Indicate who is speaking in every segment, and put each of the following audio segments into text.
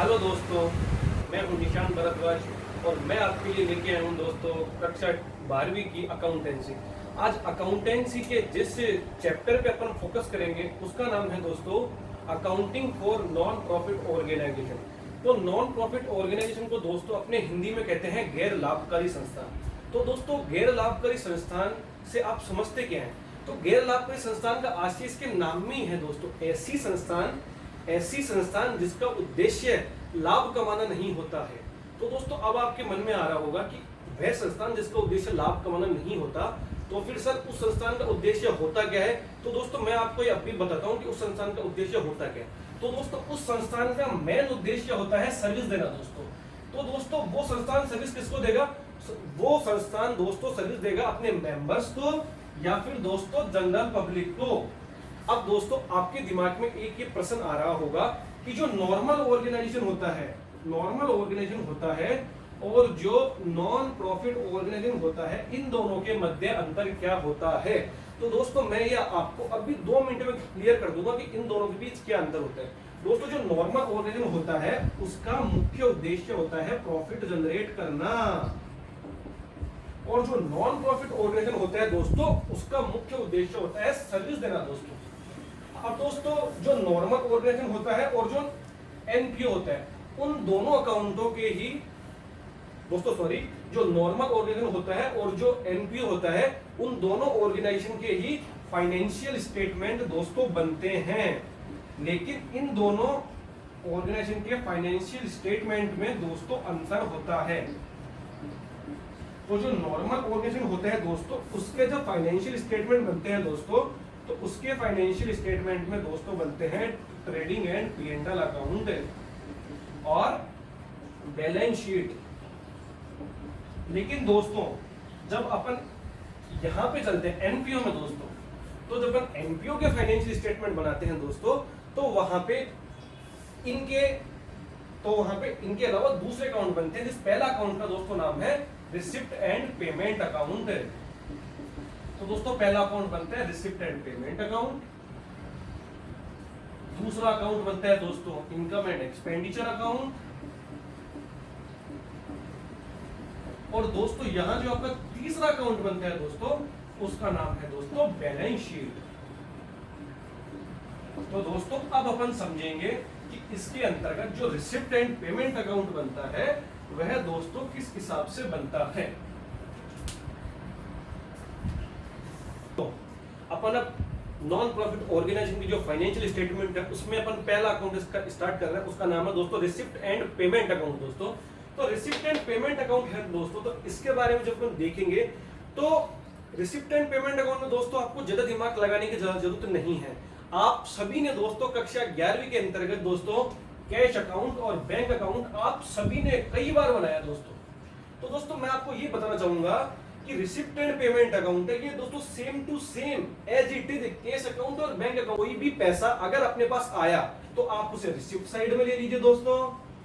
Speaker 1: Hello दोस्तों, मैं हूं निशान भरद्वाज और मैं आपके लिए लेके आया हूं दोस्तों कक्षा 12वीं की अकाउंटेंसी। आज अकाउंटेंसी के जिस चैप्टर पे अपन फोकस करेंगे उसका नाम है दोस्तों accounting for non profit organization. तो नॉन प्रॉफिट ऑर्गेनाइजेशन को दोस्तों अपने हिंदी में कहते हैं गैर लाभकारी संस्थान। तो दोस्तों गैर लाभकारी संस्थान से आप समझते क्या हैं? तो गैर लाभकारी संस्थान का आशय इसके नाम में ही है दोस्तों, ऐसी संस्थान जिसका उद्देश्य लाभ कमाना नहीं होता है। तो दोस्तों अब आपके मन में आ रहा होगा कि वह संस्थान जिसका उद्देश्य लाभ कमाना नहीं होता, तो फिर सर उस संस्थान का उद्देश्य होता क्या है? तो दोस्तों मैं आपको अब भी बताता हूं कि उस संस्थान का उद्देश्य होता क्या है। तो दोस्तों उस संस्थान का मेन उद्देश्य होता है सर्विस देना दोस्तों। तो दोस्तों वो संस्थान सर्विस किसको देगा? वो संस्थान दोस्तों सर्विस देगा अपने मेंबर्स को या फिर दोस्तों जनरल पब्लिक को। अब दोस्तों आपके दिमाग में एक ये प्रश्न आ रहा होगा कि जो नॉर्मल ऑर्गेनाइजेशन होता है और जो नॉन प्रॉफिट ऑर्गेनाइजेशन होता है, इन दोनों के मध्य अंतर क्या होता है? तो दोस्तों मैं ये आपको अभी 2 मिनट में क्लियर कर दूंगा कि इन दोनों के बीच क्या अंतर होता है। दोस्तों जो नॉर्मल ऑर्गेनाइजेशन होता है उसका मुख्य उद्देश्य होता है प्रॉफिट जनरेट करना, और जो नॉन प्रॉफिट ऑर्गेनाइजेशन होता है दोस्तों उसका मुख्य उद्देश्य होता है सर्विस देना दोस्तों। अब दोस्तों जो नॉर्मल ऑर्गेनाइजेशन होता है और जो एनपीओ होता है, उन दोनों अकाउंटों के ही जो नॉर्मल ऑर्गेनाइजेशन होता है और जो एनपीओ होता है, उन दोनों ऑर्गेनाइजेशन के ही फाइनेंशियल स्टेटमेंट दोस्तों बनते हैं। लेकिन इन दोनों ऑर्गेनाइजेशन के फाइनेंशियल स्टेटमेंट में दोस्तों अंतर होता है। तो जो नॉर्मल ऑर्गेनाइजेशन होता है दोस्तों उसके जो फाइनेंशियल स्टेटमेंट बनते हैं दोस्तों, तो उसके फाइनेंशियल स्टेटमेंट में दोस्तों बनते हैं ट्रेडिंग एंड पी&एल अकाउंट और बैलेंस शीट। लेकिन दोस्तों जब अपन यहां पे चलते हैं एनपीओ में दोस्तों, तो जब अपन एनपीओ के फाइनेंशियल स्टेटमेंट बनाते हैं दोस्तों, तो वहां पे इनके अलावा दूसरे अकाउंट बनते हैं। जिस पहला अकाउंट का दोस्तों नाम है रिसिप्ट एंड पेमेंट अकाउंट। तो दोस्तों पहला अकाउंट बनता है रिसिप्ट एंड पेमेंट अकाउंट। दूसरा अकाउंट बनता है दोस्तों इनकम एंड एक्सपेंडिचर अकाउंट। और दोस्तों यहां जो आपका तीसरा अकाउंट बनता है दोस्तों उसका नाम है दोस्तों बैलेंस शीट। तो दोस्तों अब अपन समझेंगे कि इसके अंतर्गत जो रिसिप्ट एंड पेमेंट अकाउंट बनता है वह दोस्तों किस हिसाब से बनता है। तो अपन अब नॉन प्रॉफिट ऑर्गेनाइजेशन की जो फाइनेंशियल स्टेटमेंट है उसमें अपन पहला अकाउंट इसका स्टार्ट कर रहे हैं, उसका नाम है दोस्तों रिसिप्ट एंड पेमेंट अकाउंट दोस्तों। तो रिसिप्ट एंड पेमेंट अकाउंट है दोस्तों, तो इसके बारे में जब अपन देखेंगे तो रिसिप्ट एंड पेमेंट अकाउंट में दोस्तों आपको ज्यादा दिमाग लगाने की जरूरत नहीं है। आप सभी ने दोस्तों कक्षा 11वीं के अंतर्गत दोस्तों कैश अकाउंट और बैंक अकाउंट आप सभी ने कई बार बनाया दोस्तों। तो दोस्तों मैं आपको ये बताना चाहूंगा कि रिसिप्ट एंड पेमेंट अकाउंट है ये दोस्तों same to same as it is cash account और बैंक अकाउंट। कोई भी पैसा अगर अपने पास आया तो आप उसे रिसिप्ट साइड में ले लीजिए दोस्तों,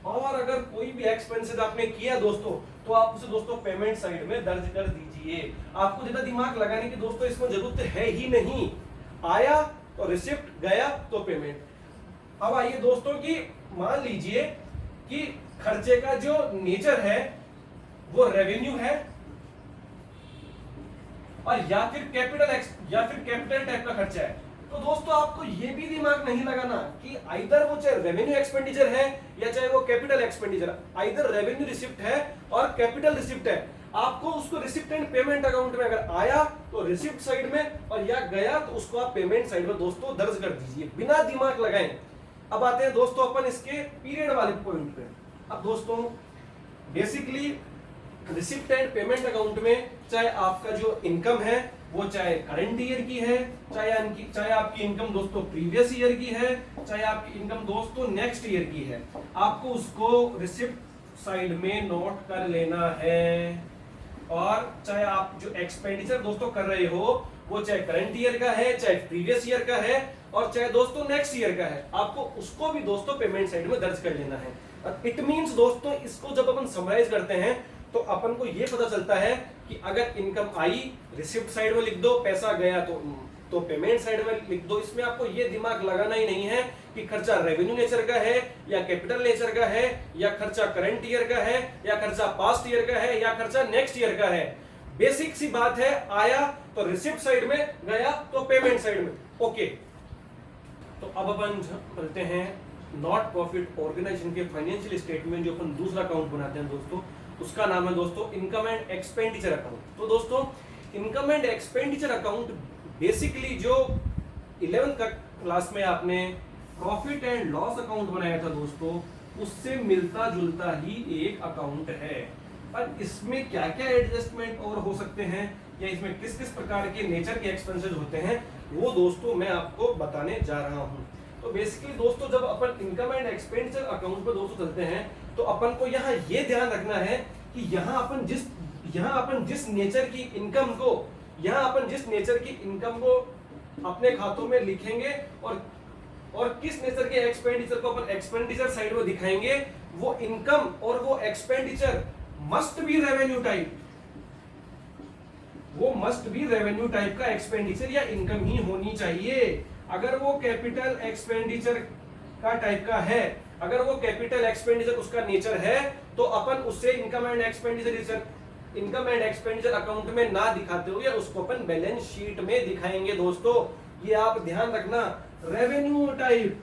Speaker 1: और अगर कोई भी एक्सपेंसेस आपने किया दोस्तों तो आप उसे दोस्तों पेमेंट साइड में दर्ज कर दीजिए। आपको ज्यादा दिमाग लगाने की दोस्तों इसमें जरूरत है ही नहीं। आया तो रिसिप्ट, गया तो पेमेंट। अब आइए दोस्तों कि मान लीजिए कि खर्चे का जो नेचर है वो रेवेन्यू है और या फिर कैपिटल टाइप का खर्चा है। तो दोस्तों आपको ये भी दिमाग नहीं लगाना कि आइदर वो चाहे रेवेन्यू एक्सपेंडिचर है या चाहे वो capital expenditure, either revenue receipt है और कैपिटल रिसिप्ट है, आपको उसको रिसिप्ट एंड पेमेंट अकाउंट में अगर आया तो रिसिप्ट साइड में और या गया तो उसको आप पेमेंट साइड में दोस्तों दर्ज कर दीजिए बिना दिमाग लगाए। अब आते हैं दोस्तों अपन इसके पीरियड वाले पॉइंट पे। अब दोस्तों basically receipt and payment account में चाहे आपका जो इनकम है वो चाहे करंट ईयर की है, चाहे आपकी इनकम दोस्तों प्रीवियस ईयर की है, चाहे आपकी इनकम दोस्तों नेक्स्ट ईयर की है, आपको उसको रिसिप्ट साइड में नोट कर लेना है। और चाहे आप जो एक्सपेंडिचर दोस्तों कर रहे हो वो चाहे करंट ईयर का है, चाहे प्रीवियस ईयर का है और चाहे दोस्तों नेक्स्ट ईयर का है, आपको उसको भी दोस्तों पेमेंट साइड में दर्ज कर लेना है। इट मींस दोस्तों इसको जब अपन समराइज करते हैं तो अपन को ये पता चलता है कि अगर इनकम आई रिसिप्ट साइड में लिख दो, पैसा गया तो तो पेमेंट साइड में लिख दो। इसमें आपको ये दिमाग लगाना ही नहीं है कि खर्चा रेवेन्यू नेचर का है या कैपिटल नेचर का है या खर्चा करंट ईयर का है या खर्चा पास्ट ईयर का है या खर्चा नेक्स्ट ईयर का है। बेसिक सी बात है, आया तो रिसिप्ट साइड में, गया तो पेमेंट साइड में। ओके, तो अब अपन चलते हैं नॉट प्रॉफिट ऑर्गेनाइजेशन के फाइनेंशियल स्टेटमेंट जो अपन दूसरा अकाउंट बनाते हैं दोस्तों, उसका नाम है दोस्तों इनकम एंड एक्सपेंडिचर अकाउंट। तो दोस्तों income and expenditure account basically जो 11th क्लास में आपने प्रॉफिट एंड लॉस अकाउंट बनाया था दोस्तों, उससे मिलता जुलता ही एक अकाउंट है। पर इसमें क्या क्या एडजस्टमेंट और हो सकते हैं या इसमें किस किस प्रकार के नेचर के एक्सपेंसेस होते हैं, वो दोस्तों मैं आपको बताने जा रहा हूं। तो बेसिकली दोस्तों जब अपन इनकम एंड एक्सपेंडिचर अकाउंट पर दोस्तों चलते हैं तो अपन को यहाँ ये ध्यान रखना है कि यहाँ अपन जिस नेचर की इनकम को अपने खातों में लिखेंगे और किस नेचर के एक्सपेंडिचर को अपन एक्सपेंडिचर साइड में दिखाएंगे, वो इनकम और वो expenditure must be revenue type का एक्सपेंडिचर या इनकम ही होनी चाहिए। अगर वो कैपिटल एक्सपेंडिचर का टाइप का है, अगर वो कैपिटल एक्सपेंडिचर उसका नेचर है, तो अपन उससे इनकम एंड एक्सपेंडिचर अकाउंट में ना दिखाते हुए उसको अपन बैलेंस शीट में दिखाएंगे दोस्तों। ये आप ध्यान रखना। रेवेन्यू टाइप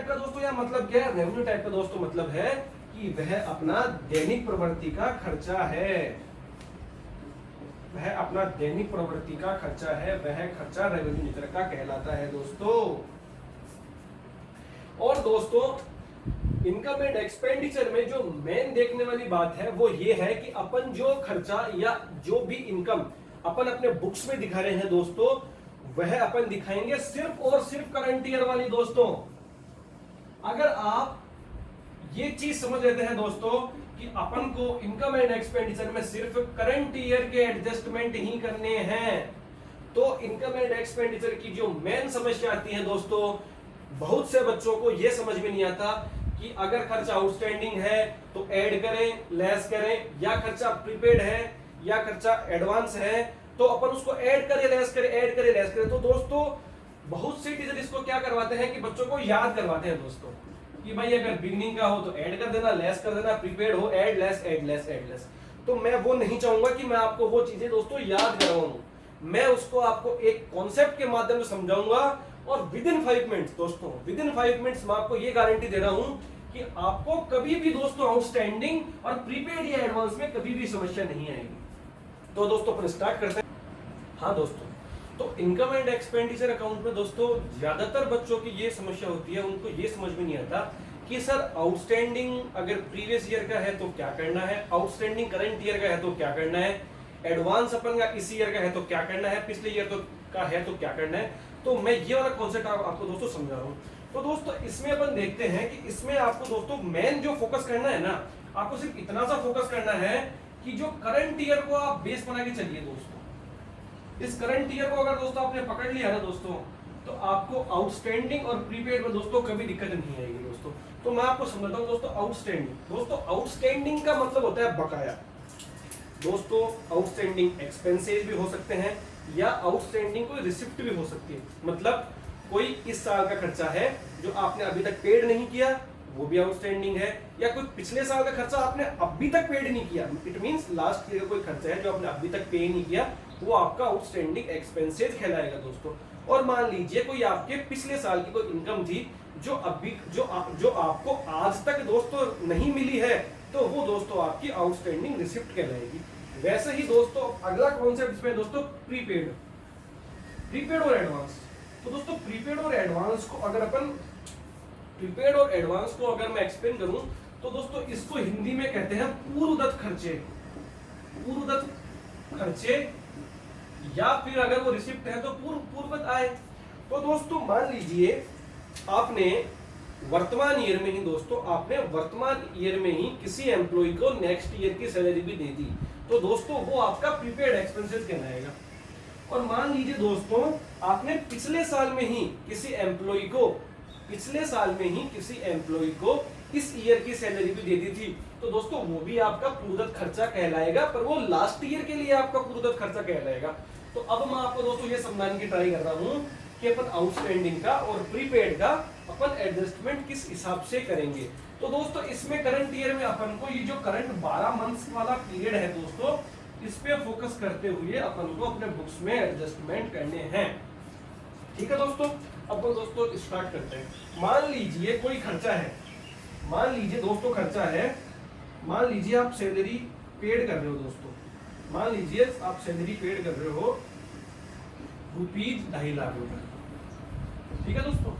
Speaker 1: का दोस्तों यह मतलब क्या है? रेवेन्यू टाइप का दोस्तों मतलब है कि वह अपना दैनिक प्रवृत्ति का खर्चा है, वह खर्चा रेवेन्यू नेचर का कहलाता है दोस्तों। और दोस्तों इनकम एंड एक्सपेंडिचर में जो मेन देखने वाली बात है वो ये है कि अपन जो खर्चा या जो भी इनकम अपन अपने बुक्स में दिखा रहे हैं दोस्तों, वह अपन दिखाएंगे सिर्फ और सिर्फ करंट ईयर वाली दोस्तों। अगर आप ये चीज समझ लेते हैं दोस्तों कि अपन को इनकम एंड एक्सपेंडिचर में सिर्फ करंट ईयर के एडजस्टमेंट ही करने हैं, तो इनकम एंड एक्सपेंडिचर की जो मेन समस्या आती है दोस्तों, बहुत से बच्चों को यह समझ में नहीं आता कि अगर खर्चा आउटस्टैंडिंग है तो ऐड करें, लेस करें, या खर्चा प्रीपेड है या खर्चा एडवांस है तो अपन उसको ऐड करें, लेस करें। तो दोस्तों बहुत से टीचर इसको क्या करवाते हैं कि बच्चों को याद करवाते हैं दोस्तों कि भाई अगर बिगनिंग का हो तो ऐड कर देना, लेस कर देना, प्रीपेड हो ऐड लेस। तो मैं वो नहीं चाहूंगा कि मैं आपको वो चीजें दोस्तों याद करवाऊं। मैं उसको आपको एक कॉन्सेप्ट के माध्यम से समझाऊंगा और विद इन 5 मिनट्स मैं आपको ये गारंटी दे रहा हूं कि आपको कभी भी दोस्तों आउटस्टैंडिंग और प्रीपेड या एडवांस में कभी भी समस्या नहीं आएगी। तो दोस्तों अपन स्टार्ट करते हैं। हाँ दोस्तों, तो इनकम एंड एक्सपेंडिचर अकाउंट में दोस्तों ज्यादातर बच्चों की ये समस्या होती है, उनको ये समझ में नहीं आता कि सर आउटस्टैंडिंग अगर प्रीवियस ईयर का है तो क्या करना है, आउटस्टैंडिंग करंट ईयर का है तो क्या करना है, एडवांस अपन का इस ईयर का है तो क्या करना है, पिछले ईयर का है तो क्या करना है। तो मैं ये वाला कॉन्सेप्ट आपको दोस्तों समझा रहा हूँ। तो दोस्तों इसमें अपन देखते हैं कि इसमें आपको दोस्तों मेन जो फोकस करना है ना, आपको सिर्फ इतना सा फोकस करना है कि जो करंट ईयर को आप बेस बना के चलिए दोस्तों। इस करंट ईयर को अगर दोस्तों आपने पकड़ लिया ना दोस्तों, तो आपको आउटस्टैंडिंग और प्रीपेड में दोस्तों कभी दिक्कत नहीं आएगी दोस्तों। तो मैं आपको समझाता हूँ दोस्तों आउटस्टैंडिंग का मतलब होता है बकाया दोस्तों। आउटस्टैंडिंग एक्सपेंसेस भी हो सकते हैं या आउटस्टैंडिंग कोई रिसिप्ट भी हो सकती है। मतलब कोई इस साल का खर्चा है जो आपने अभी तक पेड नहीं किया, वो भी आउटस्टैंडिंग है, या कोई पिछले साल का खर्चा आपने अभी तक पेड नहीं किया, इट मींस लास्ट ईयर का कोई खर्चा है जो आपने अभी तक पे नहीं किया, वो आपका आउटस्टैंडिंग एक्सपेंसेस कहलाएगा दोस्तों। और मान लीजिए कोई आपके पिछले साल की कोई इनकम थी जो आपको आज तक दोस्तों नहीं मिली है, तो वो दोस्तों आपकी आउटस्टैंडिंग रिसिप्ट कहलाएगी। वैसे ही दोस्तों अगला कॉन्सेप्ट इसमें दोस्तों प्रीपेड और एडवांस। तो दोस्तों प्रीपेड और एडवांस को अगर मैं एक्सप्लेन करूं तो दोस्तों इसको हिंदी में कहते हैं पूर्वदत्त खर्चे, या फिर अगर वो रिसिप्ट है तो पूर्ववत आय। तो दोस्तों मान लीजिए आपने वर्तमान ईयर में ही किसी एम्प्लॉय को नेक्स्ट ईयर की सैलरी भी दे दी, तो दोस्तों वो आपका प्रीपेड एक्सपेंसेस कहलाएगा। और मान लीजिए दोस्तों आपने पिछले साल में ही किसी एम्प्लॉय को इस ईयर की सैलरी भी दे दी थी, तो दोस्तों वो भी आपका पूर्वदत्त खर्चा कहलाएगा, पर वो लास्ट ईयर के लिए आपका पूर्वदत्त खर्चा कहलाएगा। तो अब मैं आपको दोस्तों ये समझाने की ट्राई कर रहा हूँ कि अपन आउटस्टैंडिंग का और प्रीपेड का अपन एडजस्टमेंट किस हिसाब से करेंगे। तो दोस्तों इसमें करंट ईयर में अपन को ये जो करंट 12 मंथ्स वाला पीरियड है दोस्तों, इस पे फोकस करते हुए अपन को अपने बुक्स में एडजस्टमेंट करने हैं। ठीक है दोस्तों, अब दोस्तों स्टार्ट करते हैं। मान लीजिए कोई खर्चा है, मान लीजिए दोस्तों खर्चा है, मान लीजिए आप सैलरी पेड कर रहे हो दोस्तों, मान लीजिए आप सैलरी पेड कर रहे हो ₹2.5 लाख रुपए। ठीक है दोस्तों,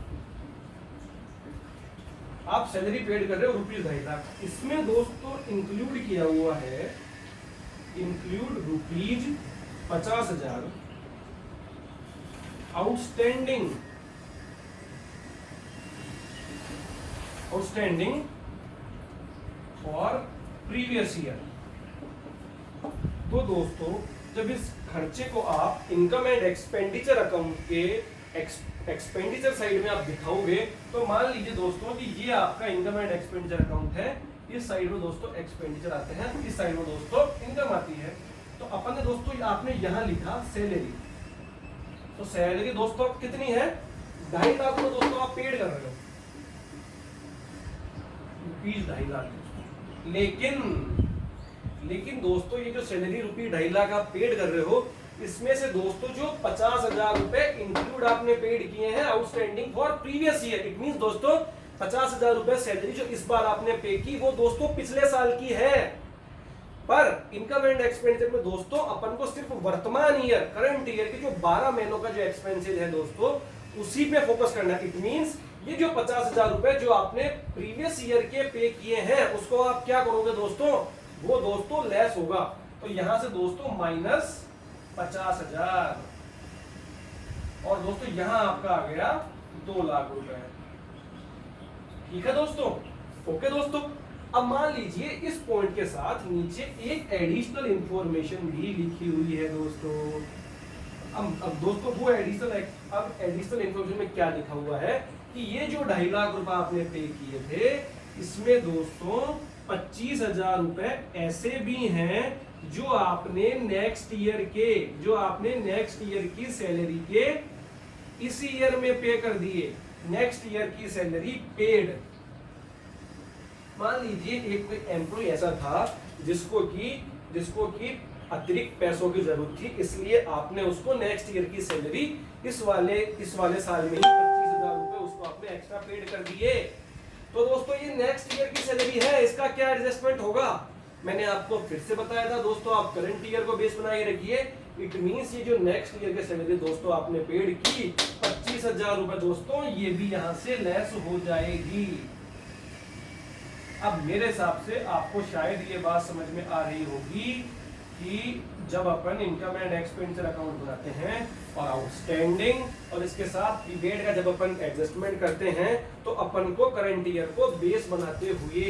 Speaker 1: आप सैलरी पेड कर रहे हो ₹2.5 लाख। इसमें दोस्तों इंक्लूड किया हुआ है, include ₹50,000 outstanding for previous year. तो दोस्तों जब इस खर्चे को आप इनकम एंड एक्सपेंडिचर अकाउंट के एक्सपेंडिचर साइड में आप दिखाओगे, तो मान लीजिए दोस्तों कि ये आपका इनकम एंड एक्सपेंडिचर अकाउंट है, इस साइड में दोस्तों एक्सपेंडिचर आते हैं, इस साइड में दोस्तों इनकम आती है। तो अपन ने दोस्तों आपने यहां लिखा सैलरी, तो सैलरी दोस्तों कितनी है, 2.5 लाख में दोस्तों आप पेड कर रहे हो, ₹2.5 लाख। लेकिन दोस्तों ये जो सैलरी ₹2.5 लाख आप पेड कर रहे हो, इसमें से दोस्तों जो 50,000 रुपए इंक्लूड आपने पेड किए हैं outstanding for previous year. It means दोस्तों 50,000 रुपए सैलरी जो इस बार आपने पे की वो दोस्तों पिछले साल की है। पर इनकम एंड एक्सपेंडिचर में दोस्तों अपन को सिर्फ वर्तमान ईयर, करंट ईयर के जो 12 महीनों का जो एक्सपेंसेस है दोस्तों, उसी पे फोकस करना है। इट मींस ये जो 50,000 रुपए जो आपने प्रीवियस ईयर के पे किए हैं, उसको आप क्या करोगे दोस्तों, वो दोस्तों लेस होगा। तो यहां से दोस्तों -50,000 और दोस्तों यहां आपका आ गया 2 लाख रुपए। ठीक है दोस्तों, ओके दोस्तों। अब मान लीजिए इस पॉइंट के साथ नीचे एक एडिशनल इंफॉर्मेशन भी लिखी हुई है दोस्तों। अब दोस्तों वो एडिशनल इंफॉर्मेशन में क्या लिखा हुआ है कि ये जो 2.5 लाख रुपए आपने पे किए थे, इसमें दोस्तों 25,000 रुपए ऐसे भी हैं जो आपने नेक्स्ट ईयर की सैलरी के इस ईयर में पे कर दिए, नेक्स्ट ईयर की सैलरी पेड। मान लीजिए एक कोई एम्प्लॉय ऐसा था जिसको कि अतिरिक्त पैसों की जरूरत थी, इसलिए आपने उसको नेक्स्ट ईयर की सैलरी इस वाले साल में ही 25,000 रुपए उसको आपने एक्स्ट्रा पेड कर दिए। तो दोस्तों ये नेक्स्ट ईयर की सैलरी है, इसका क्या एडजस्टमेंट होगा, मैंने आपको फिर से बताया था दोस्तों, आप करंट ईयर को बेस बनाए रखिए। इट मींस ये जो नेक्स्ट ईयर की सैलरी दोस्तों आपने पेड की 25,000 रुपए दोस्तों, ये भी यहां से लेस हो जाएगी। अब मेरे हिसाब से आपको शायद ये बात समझ में आ रही होगी कि जब अपन इनकम एंड एक्सपेंडिचर अकाउंट बनाते हैं और आउटस्टैंडिंग और इसके साथ पीरियड का जब अपन एडजस्टमेंट करते हैं, तो अपन को करंट ईयर को बेस बनाते हुए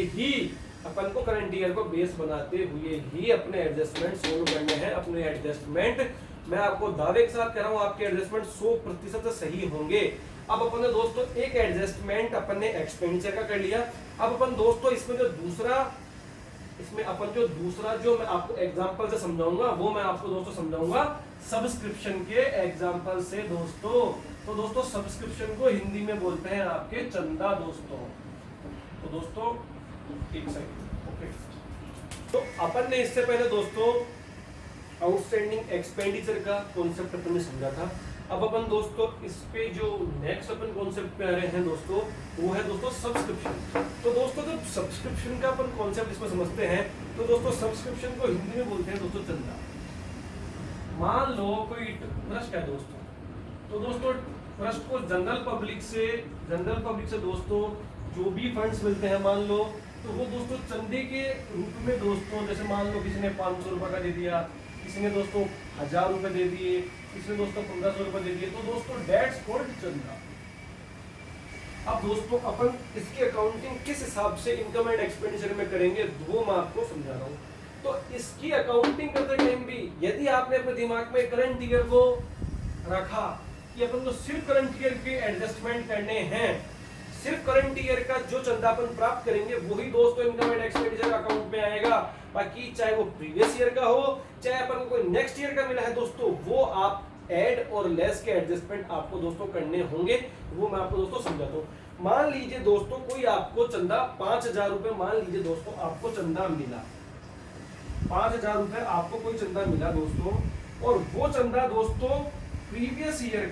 Speaker 1: ही अपने एडजस्टमेंट सोल्व करने हैं। अपने एडजस्टमेंट मैं आपको दावे के साथ कह रहा हूं, आपके एडजस्टमेंट 100% से सही होंगे। अब अपन ने दोस्तों एक एडजस्टमेंट अपन ने एक्सपेंडिचर का कर लिया। अब अपन दोस्तों इसमें जो दूसरा जो मैं आपको एग्जांपल से समझाऊंगा, वो मैं आपको दोस्तों समझाऊंगा सब्सक्रिप्शन के एग्जांपल से दोस्तों। तो दोस्तों सब्सक्रिप्शन को हिंदी में बोलते हैं आपके चंदा दोस्तों। तो दोस्तों एक सेकंड, ओके। तो अपन ने इससे पहले दोस्तों आउटस्टैंडिंग एक्सपेंडिचर का कॉन्सेप्ट अपन ने समझा था। अब अपन दोस्तों इस पे जो नेक्स्ट अपन कॉन्सेप्ट पे आ रहे हैं दोस्तों, वो है दोस्तों सब्सक्रिप्शन। तो दोस्तों जब सब्सक्रिप्शन का अपन कॉन्सेप्ट इसमें समझते हैं, तो दोस्तों सब्सक्रिप्शन को हिंदी में बोलते हैं दोस्तों चंदा। मान लो कोई ट्रस्ट है दोस्तों, तो दोस्तों ट्रस्ट को जनरल पब्लिक से दोस्तों जो भी फंड्स मिलते हैं, मान लो तो वो दोस्तों चंदे के रूप में दोस्तों, जैसे मान लो किसी ने 500 रुपए का दे दिया, किसी ने दोस्तों 1000 रुपए दे दिए, किसी ने दोस्तों 1500 रुपए दे दिए, तो दोस्तों डेट्स कॉल्ड चंदा। अब दोस्तों अपन इसकी अकाउंटिंग किस हिसाब से इनकम एंड एक्सपेंडिचर में करेंगे, वो मैं आपको समझा रहा हूँ। तो इसकी अकाउंटिंग करते टाइम भी यदि आपने अपने दिमाग में करंट ईयर को रखा कि अपन को सिर्फ करंट ईयर के एडजस्टमेंट करने हैं, सिर्फ करंट ईयर का जो चंदा अपन प्राप्त करेंगे वही दोस्तों इनकम एंड एक्सपेंडिचर अकाउंट में आएगा। बाकी चाहे वो प्रीवियस ईयर का हो, चाहे अपन को कोई नेक्स्ट ईयर का मिला है दोस्तों, वो आप ऐड और लेस के एडजस्टमेंट आपको दोस्तों करने होंगे। वो मैं आपको दोस्तों समझाता हूँ। मान लीजिए दोस्तों कोई आपको चंदा 5,000 रुपए, मान लीजिए दोस्तों आपको चंदा मिला 5,000 रुपए, आपको कोई चंदा मिला दोस्तों, और वो चंदा दोस्तों प्रीवियस ईयर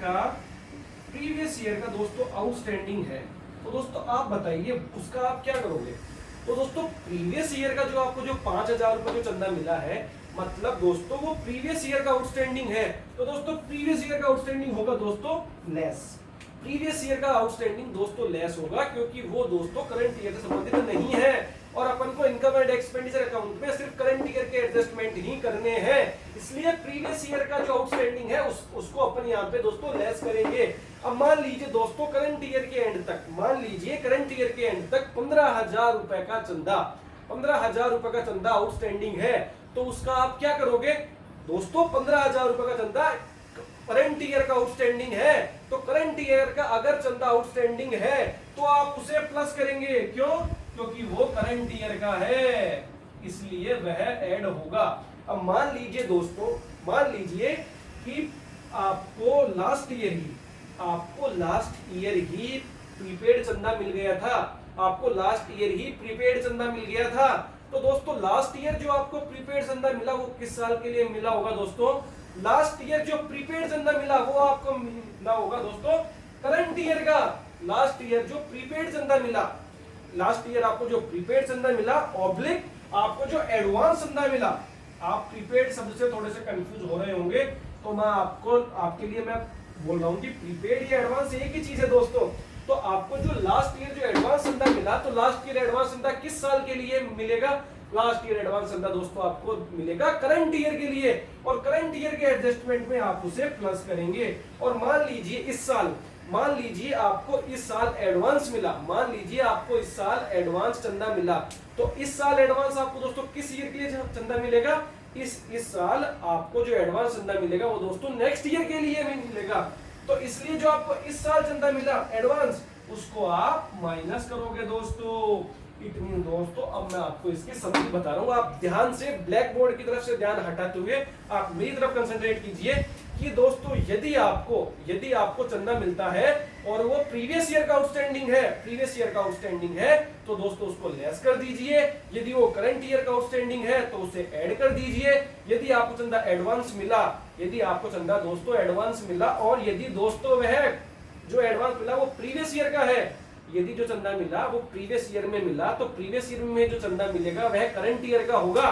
Speaker 1: का दोस्तों आउटस्टैंडिंग है। तो दोस्तों आप बताइए उसका आप क्या करोगे। तो दोस्तों प्रीवियस ईयर का जो आपको जो 5,000 रुपए जो चंदा मिला है, मतलब दोस्तों वो प्रीवियस ईयर का आउटस्टैंडिंग है। तो दोस्तों प्रीवियस ईयर का आउटस्टैंडिंग होगा दोस्तों लेस, प्रीवियस ईयर का आउटस्टैंडिंग दोस्तों लेस होगा, क्योंकि वो दोस्तों करंट ईयर से संबंधित नहीं है और अपन को इनकम एंड एक्सपेंडिचर अकाउंट में सिर्फ करंट ईयर के एडजस्टमेंट ही करने हैं। इसलिए प्रीवियस ईयर का जो आउटस्टैंडिंग है उसको अपन यहाँ पे दोस्तों लेस करेंगे। अब मान लीजिए दोस्तों करंट ईयर के एंड तक, मान लीजिए करंट ईयर के एंड तक 15,000 रुपए का चंदा, 15,000 रुपए का चंदा आउटस्टैंडिंग है। तो उसका आप क्या करोगे दोस्तों, 15,000 रुपए का चंदा करंट ईयर का आउटस्टैंडिंग है, तो करंट ईयर का अगर चंदा आउटस्टैंडिंग है तो आप उसे प्लस करेंगे। क्यों? क्योंकि वो करंट ईयर का है, इसलिए वह ऐड होगा। अब मान लीजिए दोस्तों, मान लीजिए कि आपको लास्ट ईयर ही प्रीपेड चंदा मिल गया था, आपको लास्ट ईयर ही प्रीपेड चंदा मिल गया था। तो दोस्तों लास्ट ईयर जो आपको प्रीपेड चंदा मिला वो किस साल के लिए मिला होगा दोस्तों? लास्ट ईयर जो प्रीपेड चंदा मिला वो आपको मिला होगा दोस्तों करंट ईयर का। लास्ट ईयर जो प्रीपेड चंदा मिला, लास्ट ईयर आपको जो प्रीपेड चंदा मिला ऑब्लिक आपको जो एडवांस चंदा मिला, आप प्रीपेड शब्द से थोड़े से कंफ्यूज हो रहे होंगे, तो मैं आपके लिए मैं बोल रहा हूँ कि प्रीपेड या एडवांस एक ही चीज है दोस्तों। तो आपको जो लास्ट ईयर जो एडवांस चंदा मिला, तो लास्ट ईयर एडवांस चंदा किस साल के लिए मिलेगा? लास्ट ईयर एडवांस चंदा दोस्तों आपको मिलेगा करंट ईयर के लिए, और करंट ईयर के एडजस्टमेंट में आप उसे प्लस करेंगे। और मान लीजिए इस साल, मान लीजिए आपको इस साल एडवांस मिला, मान लीजिए आपको इस साल एडवांस चंदा मिला, तो इस साल एडवांस आपको दोस्तों किस ईयर के लिए चंदा मिलेगा? इस साल आपको जो एडवांस चंदा मिलेगा वो दोस्तों नेक्स्ट ईयर के लिए भी मिलेगा। तो इसलिए जो आपको इस साल चंदा मिला एडवांस, उसको आप माइनस करोगे दोस्तों। इट मीन दोस्तों, अब मैं आपको इसकी समझ बता रहा हूँ, आप ध्यान से ब्लैक बोर्ड की तरफ से ध्यान हटाते हुए आप मेरी तरफ कंसंट्रेट कीजिए कि दोस्तों यदि आपको चंदा मिलता है और वो प्रीवियस ईयर का आउटस्टैंडिंग है, तो दोस्तों उसको लेस कर दीजिए। यदि वो करंट ईयर का आउटस्टैंडिंग है तो उसे ऐड कर दीजिए। यदि आपको चंदा एडवांस मिला, यदि आपको चंदा दोस्तों एडवांस मिला, और यदि दोस्तों वह जो एडवांस मिला वो प्रीवियस ईयर का है, यदि जो चंदा मिला वो प्रीवियस ईयर में मिला, तो प्रीवियस ईयर में जो चंदा मिलेगा वह करंट ईयर का होगा,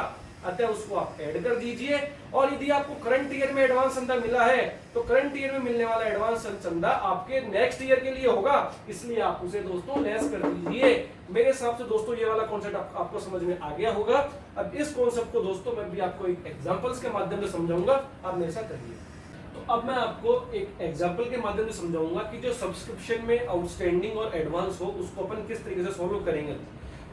Speaker 1: अतः उसको आप ऐड कर दीजिए। और यदि आपको करंट ईयर में एडवांस चंदा मिला है, तो करंट ईयर में मिलने वाला एडवांस चंदा आपके नेक्स्ट ईयर के लिए होगा, इसलिए आप उसे दोस्तों लेस कर दीजिए। मेरे हिसाब से दोस्तों ये वाला कॉन्सेप्ट आपको समझ में आ गया होगा। अब इस कॉन्सेप्ट को दोस्तों मैं भी आपको एक एग्जांपल्स के माध्यम से समझाऊंगा, आप मेरे साथ रहिए। तो अब मैं आपको एक एग्जांपल के माध्यम से समझाऊंगा कि जो सब्सक्रिप्शन में आउटस्टैंडिंग और एडवांस हो उसको अपन किस तरीके से सॉल्व करेंगे।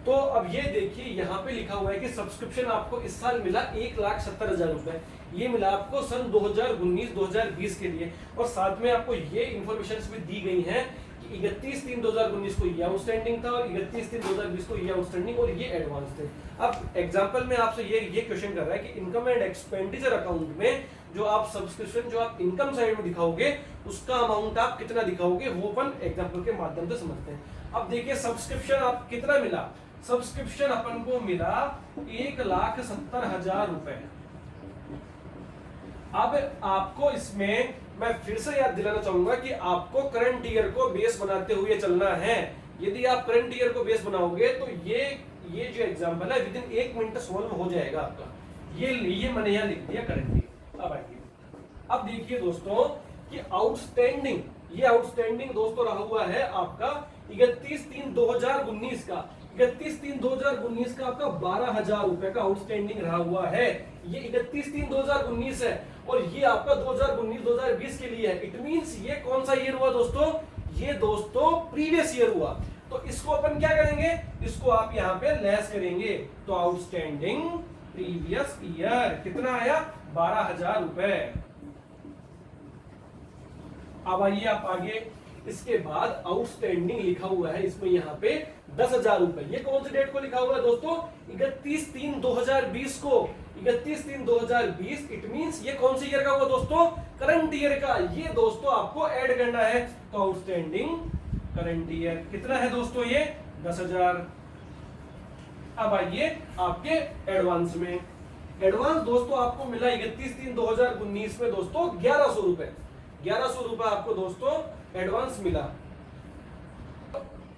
Speaker 1: तो अब ये देखिए यहाँ पे लिखा हुआ है कि सब्सक्रिप्शन आपको इस साल मिला 1,70,000 रुपए, ये मिला आपको सन 2019-2020 के लिए, और साथ में आपको ये इंफॉर्मेशन भी दी गई है कि 31/3/2019 को ये आउटस्टैंडिंग था और 31/3/2020 को ये आउटस्टैंडिंग और ये एडवांस थे। अब एग्जांपल में आपसे ये क्वेश्चन कर रहा है कि इनकम एंड एक्सपेंडिचर अकाउंट में जो आप सब्सक्रिप्शन जो आप इनकम साइड में दिखाओगे उसका अमाउंट आप कितना दिखाओगे, वो अपन एग्जांपल के माध्यम से समझते हैं। अब देखिए सब्सक्रिप्शन आप कितना मिला, सब्सक्रिप्शन अपन को मिला 1,70,000 रुपए। अब आपको इसमें मैं फिर से याद दिलाना चाहूंगा कि आपको करंट ईयर को बेस बनाते हुए चलना है। यदि आप करंट ईयर को बेस बनाओगे तो ये जो एग्जांपल है विद इन 1 मिनट सॉल्व हो जाएगा आपका। ये मैंने यहाँ लिख दिया करंट ईयर। अब आइए, अब देखिए दोस्तों कि आउटस्टैंडिंग, ये आउटस्टैंडिंग दोस्तों रहा हुआ है आपका 31/3/2019 का, 31/3/2019 का आपका 12,000 रुपए का आउटस्टैंडिंग रहा हुआ है। ये 31/3/2019 है और ये आपका 2019-2020 के लिए है। इट मींस ये कौन सा ईयर हुआ दोस्तों? ये दोस्तों प्रीवियस ईयर हुआ। तो इसको अपन क्या करेंगे, इसको आप यहाँ पे लेस करेंगे, तो आउटस्टैंडिंग प्रीवियस ईयर कितना आया? 12,000 रुपए। अब आइए आप आगे, इसके बाद आउटस्टैंडिंग लिखा हुआ है इसमें यहाँ पे 10,000 रुपए। ये कौन सी डेट को लिखा हुआ है दोस्तों? 31/3/2020 को। 31/3/2020 इट मींस ये कौन सी ईयर का हुआ दोस्तों? करंट ईयर का। ये दोस्तों आपको ऐड करना है। तो आउटस्टैंडिंग करंट ईयर कितना है दोस्तों? ये 10,000। अब आइए आपके एडवांस में। एडवांस दोस्तों आपको मिला 31/3/2019 में दोस्तों 1100 रुपए। 1100 रुपए आपको दोस्तों एडवांस मिला।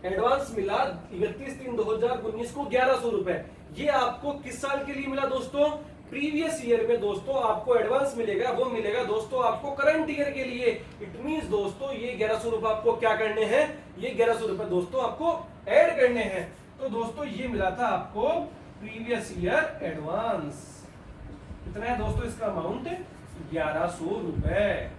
Speaker 1: एडवांस मिला 31/3/2019 को 1100 रुपए। ये आपको किस साल के लिए मिला दोस्तों? प्रीवियस ईयर में दोस्तों आपको एडवांस मिलेगा, वो मिलेगा दोस्तों आपको करंट ईयर के लिए। इट मींस दोस्तों ये 1100 रुपए आपको क्या करने हैं? ये 1100 रुपए दोस्तों आपको ऐड करने हैं। तो दोस्तों ये मिला था आपको प्रीवियस ईयर एडवांस। कितना है दोस्तों इसका अमाउंट? 1100 रुपए।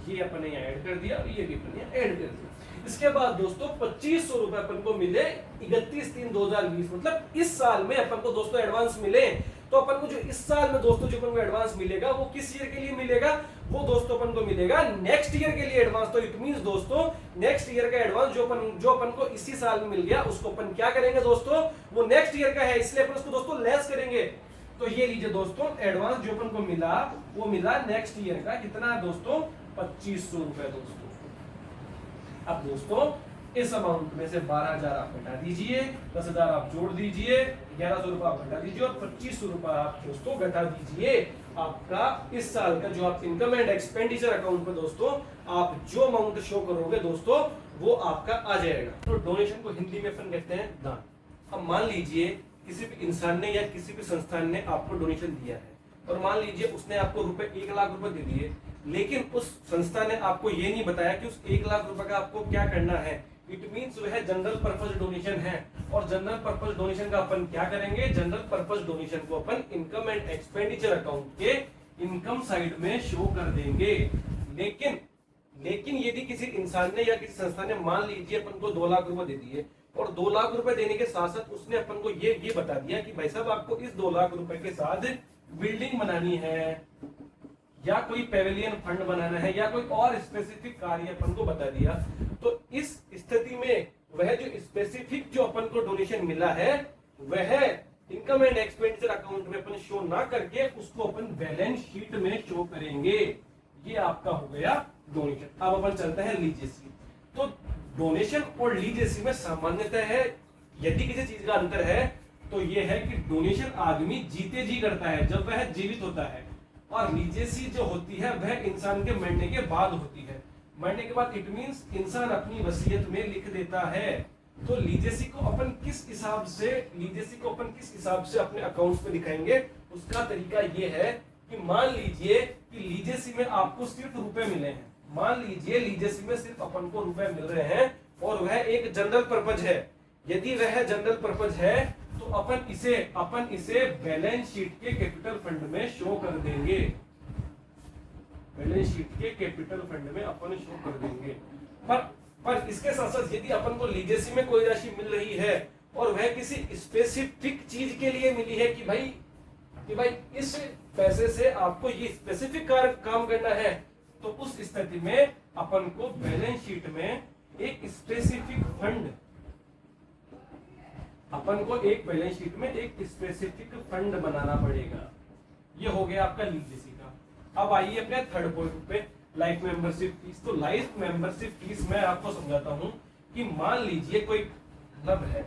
Speaker 1: ये अपने यहाँ ऐड कर दिया और ये भी अपने यहाँ ऐड कर दिया। इसके बाद दोस्तों 2500 रुपए अपन को मिले 31/3/2020, मतलब इस साल में अपन को दोस्तों एडवांस मिले। तो अपन को जो इस साल में दोस्तों जो अपन को एडवांस मिलेगा वो किस ईयर के लिए मिलेगा? वो दोस्तों अपन को मिलेगा नेक्स्ट ईयर के लिए एडवांस। तो इट मींस दोस्तों नेक्स्ट ईयर का एडवांस जो अपन को इसी साल में मिल गया उसको अपन क्या करेंगे दोस्तों? वो नेक्स्ट ईयर का है, इसलिए अपन उसको दोस्तों लेस करेंगे। तो ये लीजिए दोस्तों एडवांस जो अपन को मिला वो मिला नेक्स्ट ईयर का। कितना है दोस्तों? 2500 रुपए दोस्तों। अब दोस्तों इस अमाउंट में से 12,000 आप हटा दीजिए, 10,000 आप जोड़ दीजिए, 1100 रुपए आप हटा दीजिए और 2500 रुपए आप दोस्तों घटा दीजिए। आपका इस साल का जो आप इनकम एंड एक्सपेंडिचर अकाउंट पे दोस्तों आप जो अमाउंट शो करोगे दोस्तों वो आपका आ जाएगा। तो डोनेशन को हिंदी में अपन कहते हैं दान। अब मान लीजिए किसी भी इंसान ने या किसी भी संस्थान ने आपको डोनेशन दिया है और मान लीजिए उसने आपको 1 लाख रुपए दे दिए, लेकिन उस संस्था ने आपको ये नहीं बताया कि उस 1 लाख रुपए का आपको क्या करना है। इट मींस वह जनरल पर्पस डोनेशन है। और जनरल पर्पस डोनेशन का अपन क्या करेंगे? जनरल पर्पस डोनेशन को अपन इनकम एंड एक्सपेंडिचर अकाउंट के इनकम साइड में शो कर देंगे। लेकिन यदि किसी इंसान ने या किसी संस्था ने मान लीजिए अपन को 2 लाख रुपए दे दिए और 2 लाख रुपए देने के साथ साथ उसने अपन को ये बता दिया कि भाई साहब आपको इस 2 लाख रुपए के साथ बिल्डिंग बनानी है या कोई पेविलियन फंड बनाना है या कोई और स्पेसिफिक कार्य अपन को बता दिया, तो इस स्थिति में वह जो स्पेसिफिक जो अपन को डोनेशन मिला है वह इनकम एंड एक्सपेंडिचर अकाउंट में अपन शो ना करके उसको अपन बैलेंस शीट में शो करेंगे। ये आपका हो गया डोनेशन। अब अपन चलते हैं लीजेसी। तो डोनेशन और लीजेसी में सामान्यतः है यदि किसी चीज का अंतर है तो यह है कि डोनेशन आदमी जीते जी करता है जब वह जीवित होता है, और लीजेसी जो होती है वह इंसान के मरने के बाद होती है। मरने के बाद इट मींस इंसान अपनी वसीयत में लिख देता है। तो लीजेसी को अपन किस हिसाब से अपने अकाउंट्स में दिखाएंगे उसका तरीका यह है कि मान लीजिए कि लीजेसी में आपको सिर्फ रुपए मिले हैं। मान लीजिए लीजेसी में सिर्फ अपन को रुपए मिल रहे हैं और वह एक जनरल पर्पज है। यदि वह जनरल पर्पज है तो अपन इसे बैलेंस शीट के कैपिटल फंड में शो कर देंगे। बैलेंस शीट के कैपिटल फंड में अपन शो कर देंगे। पर इसके साथ साथ यदि अपन को लीजेसी में कोई राशि मिल रही है और वह किसी स्पेसिफिक चीज के लिए मिली है कि भाई इस पैसे से आपको ये स्पेसिफिक काम करना है, तो उस स्थिति में अपन को बैलेंस शीट में एक स्पेसिफिक फंड बनाना पड़ेगा। ये हो गया आपका लीजेसी का। अब आइए अपने थर्ड पॉइंट पे, लाइफ मेंबरशिप फीस। तो लाइफ मेंबरशिप फीस मैं आपको समझाता हूं कि मान लीजिए कोई क्लब है,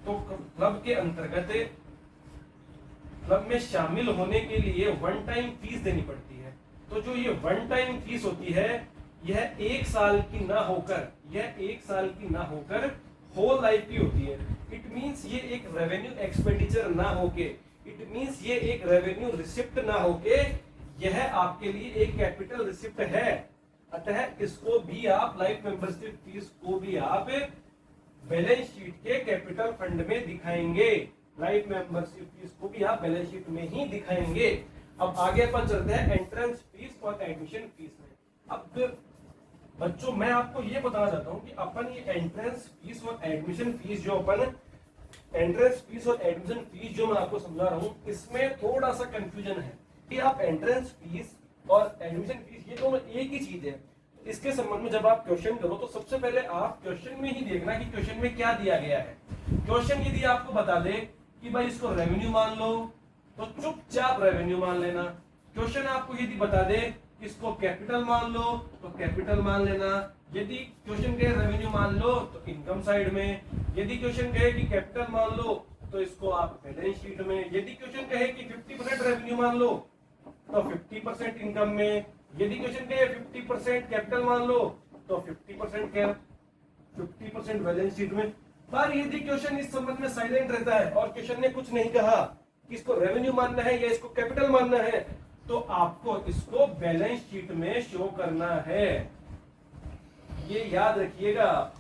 Speaker 1: तो क्लब के अंतर्गत क्लब में शामिल होने के लिए वन टाइम फीस देनी पड़ती है। तो जो ये वन टाइम फीस होती है यह 1 साल की ना होकर होल लाइफ की होती है। इट मींस ये एक रेवेन्यू एक्सपेंडिचर ना होके, इट मींस ये एक रेवेन्यू रिसिप्ट ना होके यह आपके लिए एक कैपिटल रिसिप्ट है। अतः इसको भी आप लाइफ मेंबरशिप फीस को भी आप बैलेंस शीट के कैपिटल फंड में दिखाएंगे। लाइफ मेंबरशिप फीस को भी आप बैलेंस शीट में ही दिखाएंगे। अब आगे अपन चलते हैं एंट्रेंस फीस और एडमिशन फीस में। अब बच्चों मैं आपको ये बताना चाहता हूँ कि अपन ये एंट्रेंस फीस और एडमिशन फीस जो मैं आपको समझा रहा हूँ इसमें थोड़ा सा कंफ्यूजन है कि आप एंट्रेंस फीस और एडमिशन फीस ये दोनों एक ही चीज है। इसके संबंध में जब आप क्वेश्चन करो तो सबसे पहले आप क्वेश्चन में ही देखना कि क्वेश्चन में क्या दिया गया है। क्वेश्चन यदि आपको बता दे कि भाई इसको रेवेन्यू मान लो तो चुपचाप रेवेन्यू मान लेना। क्वेश्चन आपको यदि बता दे इसको कैपिटल मान लो तो कैपिटल मान लेना। यदि क्वेश्चन कहे रेवेन्यू मान लो तो इनकम साइड में, यदि क्वेश्चन कहे कि कैपिटल मान लो तो इसको आप बैलेंस शीट में, यदि क्वेश्चन कहे कि 50% रेवेन्यू मान लो तो 50% इनकम में, यदि क्वेश्चन कहे 50% कैपिटल मान लो तो 50% बैलेंस शीट में। पर यदि क्वेश्चन इस संबंध में साइलेंट रहता है और क्वेश्चन ने कुछ नहीं कहा कि इसको रेवेन्यू मानना है या इसको कैपिटल मानना है, तो आपको इसको बैलेंस शीट में शो करना है, ये याद रखिएगा।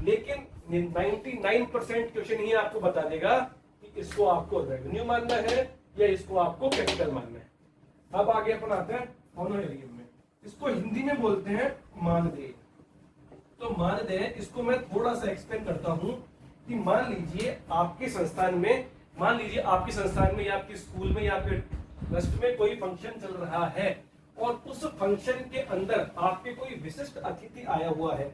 Speaker 1: लेकिन 99% क्वेश्चन ही आपको बता देगा कि इसको आपको रेवेन्यू मानना है या इसको आपको कैपिटल मानना है। अब आगे अपन आते हैं ऑनरेरियम में। इसको हिंदी में बोलते हैं मानदेय। तो मानदेय इसको मैं थोड़ा सा एक्सप्लेन करता हूं कि मान लीजिए आपके संस्थान में, मान लीजिए आपके संस्थान में या आपके स्कूल में या आपके ट्रस्ट में कोई फंक्शन चल रहा है और उस फंक्शन के अंदर आपके कोई विशिष्ट अतिथि आया हुआ है,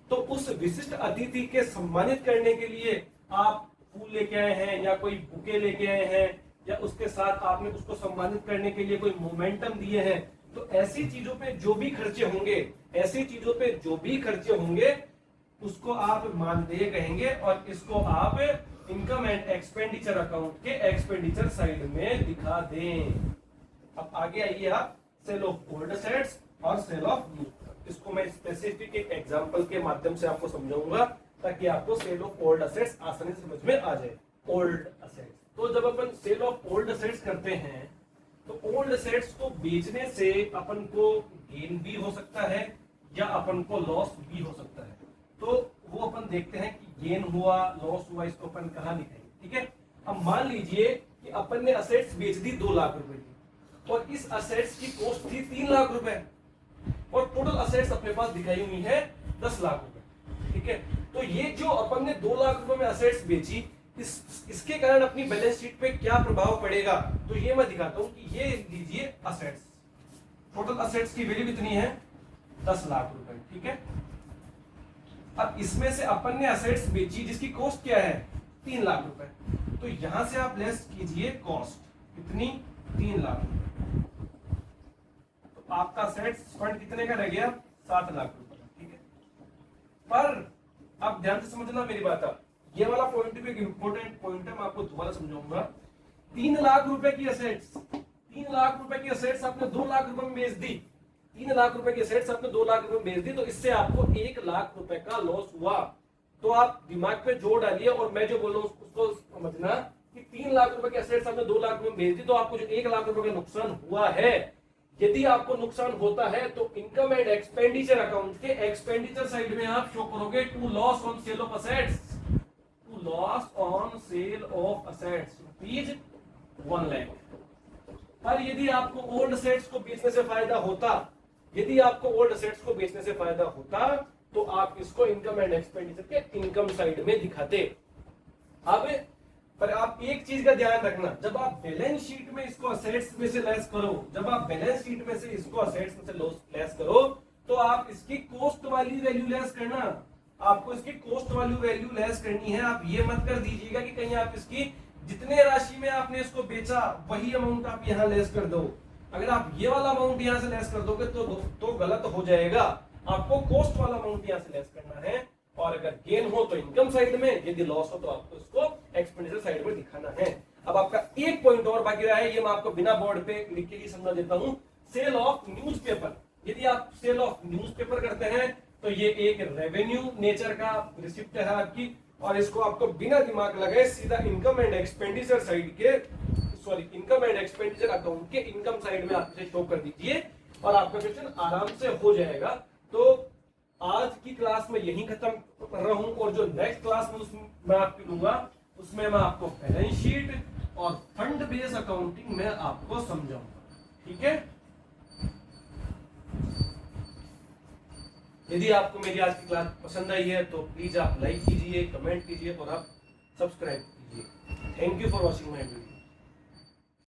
Speaker 1: तो उस विशिष्ट अतिथि के सम्मानित करने के लिए आप फूल लेके आए हैं या कोई बुके लेके आए हैं या उसके साथ आपने उसको सम्मानित करने के लिए कोई मोमेंटम दिए हैं, तो ऐसी चीजों पे जो भी खर्चे होंगे, ऐसी चीजों पे जो भी खर्चे होंगे उसको आप मानदेय कहेंगे और इसको आप इनकम एंड एक्सपेंडिचर अकाउंट के एक्सपेंडिचर साइड में दिखा दें। अब आगे आइए आप सेल ऑफ ओल्ड असेट्स और सेल ऑफ न्यू। इसको मैं स्पेसिफिक एक एग्जांपल के माध्यम से आपको समझाऊंगा ताकि आपको सेल ऑफ ओल्ड असेट्स आसानी से समझ में आ जाए। ओल्ड असेट्स, तो जब अपन सेल ऑफ ओल्ड असेट्स करते हैं तो ओल्ड असेट्स को बेचने से अपन को गेन भी हो सकता है या अपन को लॉस भी हो सकता है। तो वो अपन देखते हैं कि गेन हुआ लॉस हुआ, इसको अपन कहाँ लिखेंगे, ठीक है। अब मान लीजिए कि अपन ने असेट्स बेच दी 2 लाख रुपए की और इस असेट्स की कॉस्ट थी 3 लाख रुपए और टोटल असेट्स अपने पास दिखाई हुई है 10 लाख रुपए, ठीक है। तो ये जो अपन ने 2 लाख रुपए में असेट्स बेची, इसके कारण अपनी बैलेंस शीट पे क्या प्रभाव पड़ेगा, तो ये मैं दिखाता हूं कि ये लीजिए असेट्स, टोटल असेट्स की वैल्यू कितनी है 10 लाख रुपए, ठीक है। अब इसमें से अपन ने असेट्स बेची जिसकी कॉस्ट क्या है 3 लाख रुपए, तो यहां से आप लेस कीजिए कॉस्ट कितनी 3 लाख रुपए, तो आपका असेट्स फंड कितने का रह गया 7 लाख रुपए, ठीक है। पर अब ध्यान से समझना मेरी बात, अब ये वाला पॉइंट भी एक इंपॉर्टेंट पॉइंट है, मैं आपको दोबारा समझाऊंगा। 3 लाख रुपए की असेट्स, 3 लाख रुपए की असेट्स आपने 2 लाख रुपए में बेच दी, 3 लाख रुपए की असेट्स आपने 2 लाख रुपए में बेच दी, तो इससे आपको 1 लाख रुपए का लॉस हुआ। तो आप दिमाग पे जोड़ डालिए और मैं जो बोल रहा हूं उसको समझना कि 3 लाख रुपए की असेट्स आपने 2 लाख रुपए में बेच दी, तो आपको जो 1 लाख रुपए का नुकसान हुआ है, यदि आपको नुकसान होता है तो इनकम एंड एक्सपेंडिचर अकाउंट के एक्सपेंडिचर साइड में आप शो करोगे to loss on sale of assets, to loss on sale of assets rupees 1 lakh. पर यदि आपको ओल्ड असेट्स को बेचने से फायदा होता, यदि आपको ओल्ड असेट्स को बेचने से फायदा होता तो आप इसको इनकम एंड एक्सपेंडिचर के इनकम साइड में दिखाते। अब पर आप एक चीज का ध्यान रखना, जब आप बैलेंस शीट में इसको असेट्स में से लेस करो, जब आप बैलेंस शीट में से इसको असेट्स में से लेस करो तो आप इसकी कॉस्ट वाली वैल्यू लेस करना, आपको इसकी कॉस्ट वाली वैल्यू लेस करनी है। आप ये मत कर दीजिएगा कि कहीं आप इसकी जितने राशि में आपने इसको बेचा वही अमाउंट आप यहाँ लेस कर दो। अगर आप ये वाला अमाउंट यहाँ से लेस कर दोगे तो गलत हो जाएगा। आपको कॉस्ट वाला अमाउंट यहाँ से लेस करना है और अगर गेन हो तो इनकम साइड में, यदि लॉस हो तो आपको इसको एक्सपेंडिचर साइड में दिखाना है। अब आपका एक पॉइंट और बाकी रहा है, ये मैं आपको बिना बोर्ड पे लिख के ही समझा देता हूँ। सेल ऑफ न्यूज़पेपर, यदि आप सेल ऑफ न्यूज़पेपर करते हैं तो ये एक रेवेन्यू नेचर का रिसिप्ट है आपकी, और इसको आपको बिना दिमाग लगाए सीधा इनकम एंड एक्सपेंडिचर साइड के, sorry income and expenditure account के इनकम साइड में आप इसे शो कर दीजिए और आपका क्वेश्चन आराम से हो जाएगा। तो आज की क्लास में यही खत्म कर रहा हूं और जो नेक्स्ट क्लास में उसमें मैं आपकी लूंगा उसमें मैं आपको बैलेंस शीट और फंड बेस्ड अकाउंटिंग में आपको समझाऊंगा, ठीक है। यदि आपको मेरी आज की क्लास पसंद आई है तो प्लीज आप लाइक कीजिए, कमेंट कीजिए और आप सब्सक्राइब कीजिए। Thank you for watching my video.